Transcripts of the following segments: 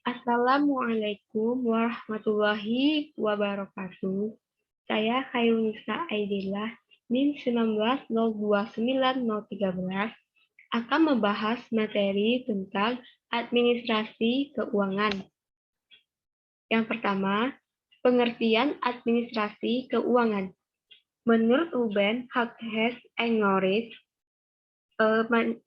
Assalamualaikum warahmatullahi wabarakatuh. Saya Khairunisa Aidillah, NIM 19029013, akan membahas materi tentang administrasi keuangan. Yang pertama, pengertian administrasi keuangan. Menurut Ruben Hackes and Norris,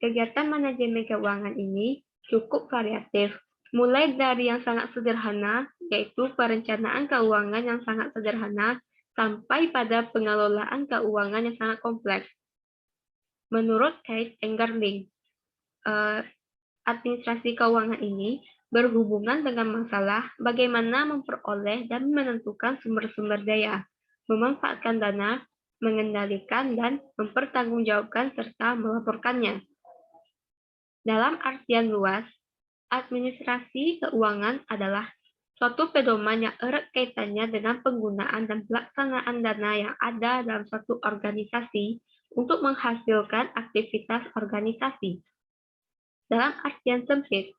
kegiatan manajemen keuangan ini cukup variatif, mulai dari yang sangat sederhana, yaitu perencanaan keuangan yang sangat sederhana, sampai pada pengelolaan keuangan yang sangat kompleks. Menurut Kate Engerling, administrasi keuangan ini berhubungan dengan masalah bagaimana memperoleh dan menentukan sumber-sumber daya, memanfaatkan dana, mengendalikan dan mempertanggungjawabkan serta melaporkannya. Dalam artian luas, administrasi keuangan adalah suatu pedoman yang erat kaitannya dengan penggunaan dan pelaksanaan dana yang ada dalam suatu organisasi untuk menghasilkan aktivitas organisasi. Dalam artian sempit,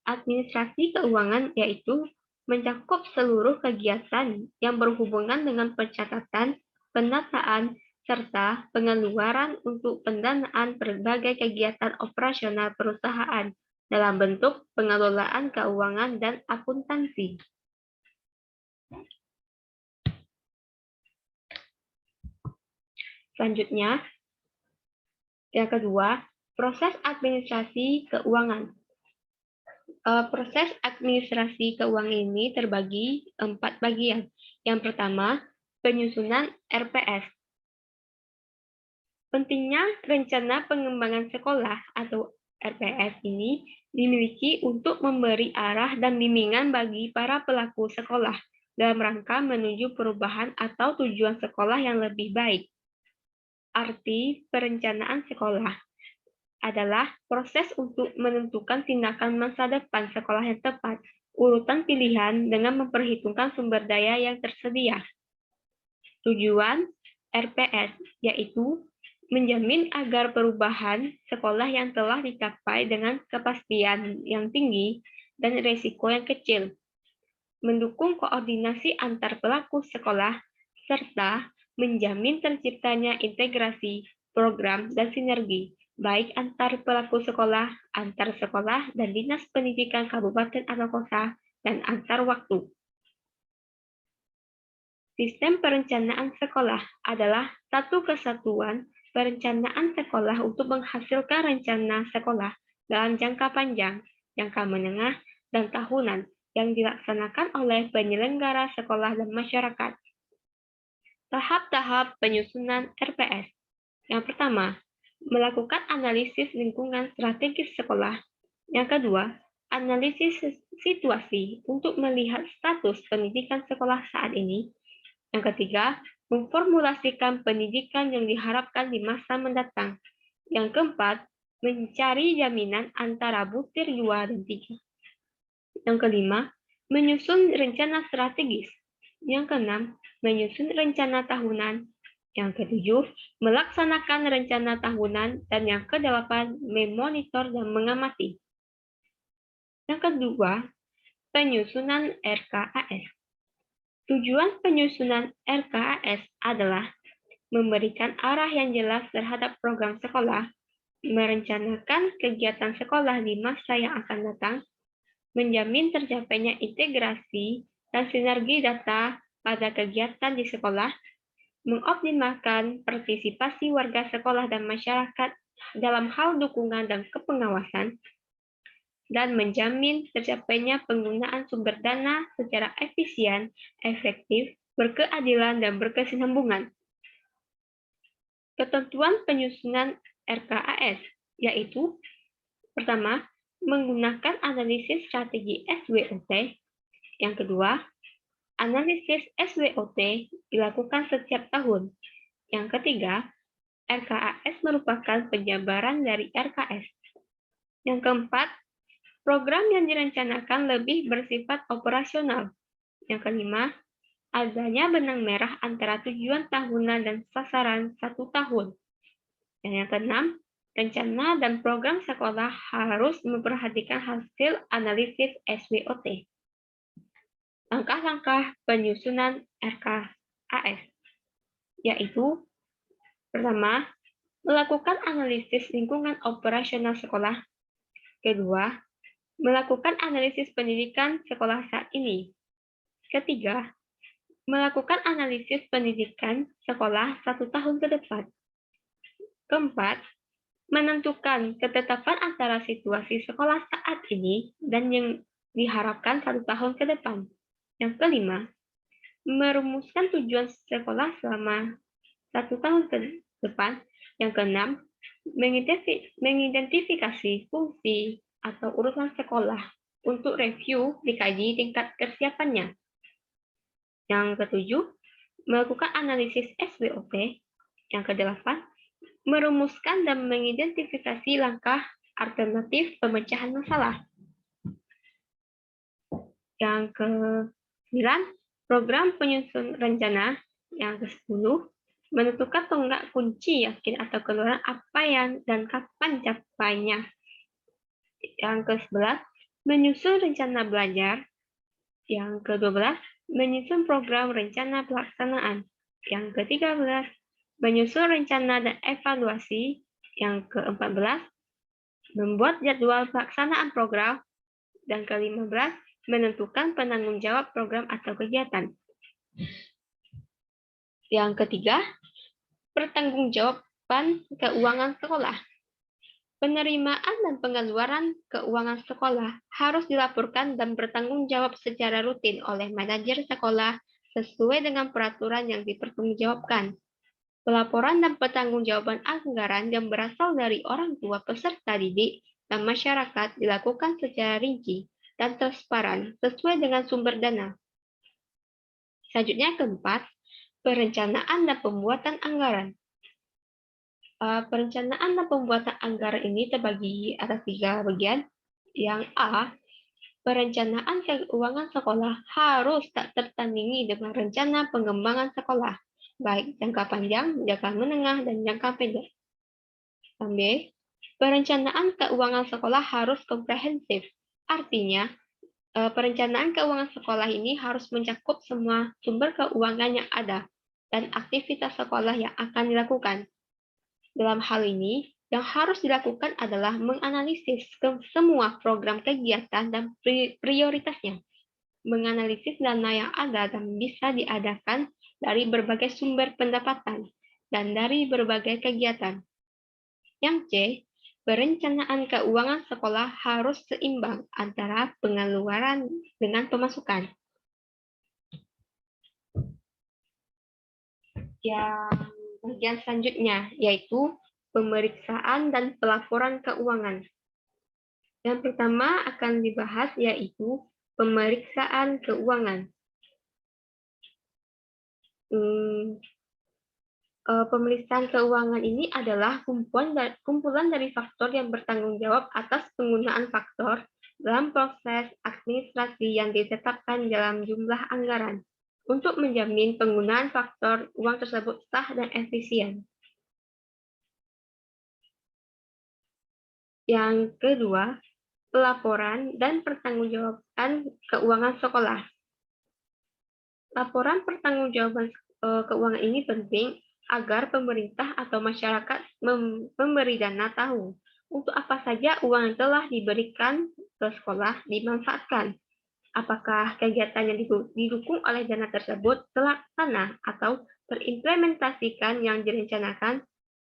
administrasi keuangan yaitu mencakup seluruh kegiatan yang berhubungan dengan pencatatan, pendataan, serta pengeluaran untuk pendanaan berbagai kegiatan operasional perusahaan dalam bentuk pengelolaan keuangan dan akuntansi. Selanjutnya, yang kedua, proses administrasi keuangan. Proses administrasi keuangan ini terbagi 4 bagian. Yang pertama, penyusunan RPS. Pentingnya rencana pengembangan sekolah atau RPS ini dimiliki untuk memberi arah dan bimbingan bagi para pelaku sekolah dalam rangka menuju perubahan atau tujuan sekolah yang lebih baik. Arti perencanaan sekolah adalah proses untuk menentukan tindakan masa depan sekolah yang tepat, urutan pilihan dengan memperhitungkan sumber daya yang tersedia. Tujuan RPS yaitu menjamin agar perubahan sekolah yang telah dicapai dengan kepastian yang tinggi dan risiko yang kecil, mendukung koordinasi antar pelaku sekolah, serta menjamin terciptanya integrasi, program, dan sinergi, baik antar pelaku sekolah, antar sekolah, dan dinas pendidikan kabupaten atau kota, dan antar waktu. Sistem perencanaan sekolah adalah satu kesatuan perencanaan sekolah untuk menghasilkan rencana sekolah dalam jangka panjang, jangka menengah, dan tahunan yang dilaksanakan oleh penyelenggara sekolah dan masyarakat. Tahap-tahap penyusunan RPS. Yang pertama, melakukan analisis lingkungan strategis sekolah. Yang kedua, analisis situasi untuk melihat status pendidikan sekolah saat ini. Yang ketiga, memformulasikan pendidikan yang diharapkan di masa mendatang. Yang keempat, mencari jaminan antara butir 2 dan 3. Yang kelima, menyusun rencana strategis. Yang keenam, menyusun rencana tahunan. Yang ketujuh, melaksanakan rencana tahunan. Dan yang kedelapan, memonitor dan mengamati. Yang kedua, penyusunan RKAS. Tujuan penyusunan RKAS adalah memberikan arah yang jelas terhadap program sekolah, merencanakan kegiatan sekolah di masa yang akan datang, menjamin tercapainya integrasi dan sinergi data pada kegiatan di sekolah, mengoptimalkan partisipasi warga sekolah dan masyarakat dalam hal dukungan dan kepengawasan, dan menjamin tercapainya penggunaan sumber dana secara efisien, efektif, berkeadilan, dan berkesinambungan. Ketentuan penyusunan RKAS, yaitu pertama, menggunakan analisis strategi SWOT. Yang kedua, analisis SWOT dilakukan setiap tahun. Yang ketiga, RKAS merupakan penjabaran dari RKS. Yang keempat, program yang direncanakan lebih bersifat operasional. Yang kelima, adanya benang merah antara tujuan tahunan dan sasaran 1 tahun. Dan yang keenam, rencana dan program sekolah harus memperhatikan hasil analisis SWOT. Langkah-langkah penyusunan RKAS, yaitu pertama, melakukan analisis lingkungan operasional sekolah. Kedua, melakukan analisis pendidikan sekolah saat ini. Ketiga, melakukan analisis pendidikan sekolah 1 tahun ke depan. Keempat, menentukan ketetapan antara situasi sekolah saat ini dan yang diharapkan 1 tahun ke depan. Yang kelima, merumuskan tujuan sekolah selama 1 tahun ke depan. Yang keenam, mengidentifikasi fungsi atau urusan sekolah untuk review dikaji tingkat kesiapannya. Yang ketujuh, melakukan analisis SWOT. Yang kedelapan, merumuskan dan mengidentifikasi langkah alternatif pemecahan masalah. Yang ke-9, program penyusun rencana. Yang ke-10, menentukan tonggak kunci yakin atau keluaran apa yang dan kapan capainya. Yang ke-11, menyusun rencana belajar. Yang ke-12, menyusun program rencana pelaksanaan. Yang ke-13, menyusun rencana dan evaluasi. Yang ke-14, membuat jadwal pelaksanaan program. Dan ke-15, menentukan penanggung jawab program atau kegiatan. Yang ketiga, pertanggungjawaban keuangan sekolah. Penerimaan dan pengeluaran keuangan sekolah harus dilaporkan dan bertanggung jawab secara rutin oleh manajer sekolah sesuai dengan peraturan yang dipertanggungjawabkan. Pelaporan dan pertanggungjawaban anggaran yang berasal dari orang tua peserta didik dan masyarakat dilakukan secara rinci dan transparan sesuai dengan sumber dana. Selanjutnya keempat, perencanaan dan pembuatan anggaran. Perencanaan dan pembuatan anggaran ini terbagi atas 3 bagian. Yang A, perencanaan keuangan sekolah harus tak tertandingi dengan rencana pengembangan sekolah, baik jangka panjang, jangka menengah, dan jangka pendek. Yang B, perencanaan keuangan sekolah harus komprehensif. Artinya, perencanaan keuangan sekolah ini harus mencakup semua sumber keuangan yang ada dan aktivitas sekolah yang akan dilakukan. Dalam hal ini, yang harus dilakukan adalah menganalisis semua program kegiatan dan prioritasnya, menganalisis dana yang ada dan bisa diadakan dari berbagai sumber pendapatan dan dari berbagai kegiatan. Yang C, perencanaan keuangan sekolah harus seimbang antara pengeluaran dengan pemasukan. Yang bagian selanjutnya, yaitu pemeriksaan dan pelaporan keuangan. Yang pertama akan dibahas yaitu pemeriksaan keuangan. Pemeriksaan keuangan ini adalah kumpulan dari faktor yang bertanggung jawab atas penggunaan faktor dalam proses administrasi yang ditetapkan dalam jumlah anggaran untuk menjamin penggunaan faktor uang tersebut sah dan efisien. Yang kedua, pelaporan dan pertanggungjawaban keuangan sekolah. Laporan pertanggungjawaban keuangan ini penting agar pemerintah atau masyarakat memberi dana tahu untuk apa saja uang yang telah diberikan ke sekolah dimanfaatkan. Apakah kegiatan yang didukung oleh dana tersebut terlaksana atau terimplementasikan yang direncanakan,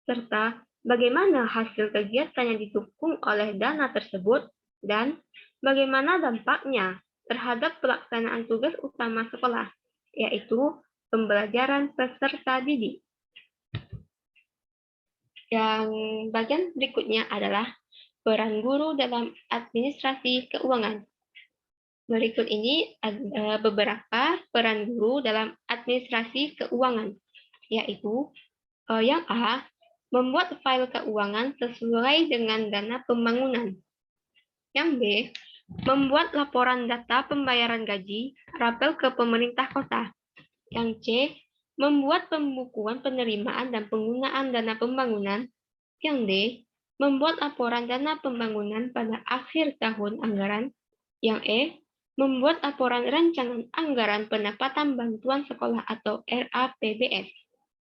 serta bagaimana hasil kegiatan yang didukung oleh dana tersebut, dan bagaimana dampaknya terhadap pelaksanaan tugas utama sekolah, yaitu pembelajaran peserta didik. Yang bagian berikutnya adalah peran guru dalam administrasi keuangan. Berikut ini ada beberapa peran guru dalam administrasi keuangan, yaitu yang A, membuat file keuangan sesuai dengan dana pembangunan. Yang B, membuat laporan data pembayaran gaji, rapel ke pemerintah kota. Yang C, membuat pembukuan penerimaan dan penggunaan dana pembangunan. Yang D, membuat laporan dana pembangunan pada akhir tahun anggaran. Yang E, membuat laporan rancangan anggaran pendapatan bantuan sekolah atau RAPBS.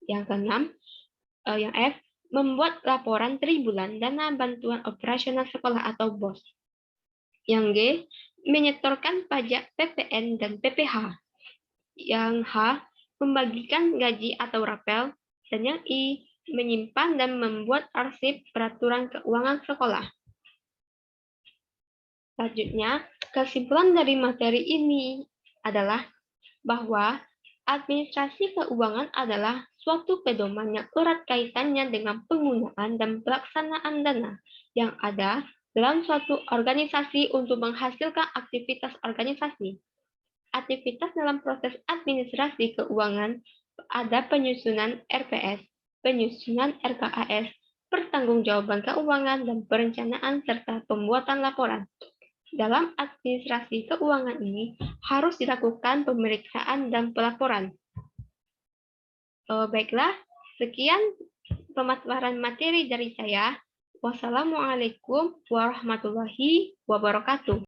Yang keenam, yang F, membuat laporan tribulan dana bantuan operasional sekolah atau BOS. Yang G, menyetorkan pajak PPN dan PPH. Yang H, membagikan gaji atau rapel. Dan yang I, menyimpan dan membuat arsip peraturan keuangan sekolah. Selanjutnya, kesimpulan dari materi ini adalah bahwa administrasi keuangan adalah suatu pedoman yang erat kaitannya dengan penggunaan dan pelaksanaan dana yang ada dalam suatu organisasi untuk menghasilkan aktivitas organisasi. Aktivitas dalam proses administrasi keuangan ada penyusunan RPS, penyusunan RKAS, pertanggungjawaban keuangan, dan perencanaan serta pembuatan laporan. Dalam administrasi keuangan ini harus dilakukan pemeriksaan dan pelaporan. Baiklah, sekian pemaparan materi dari saya. Wassalamualaikum warahmatullahi wabarakatuh.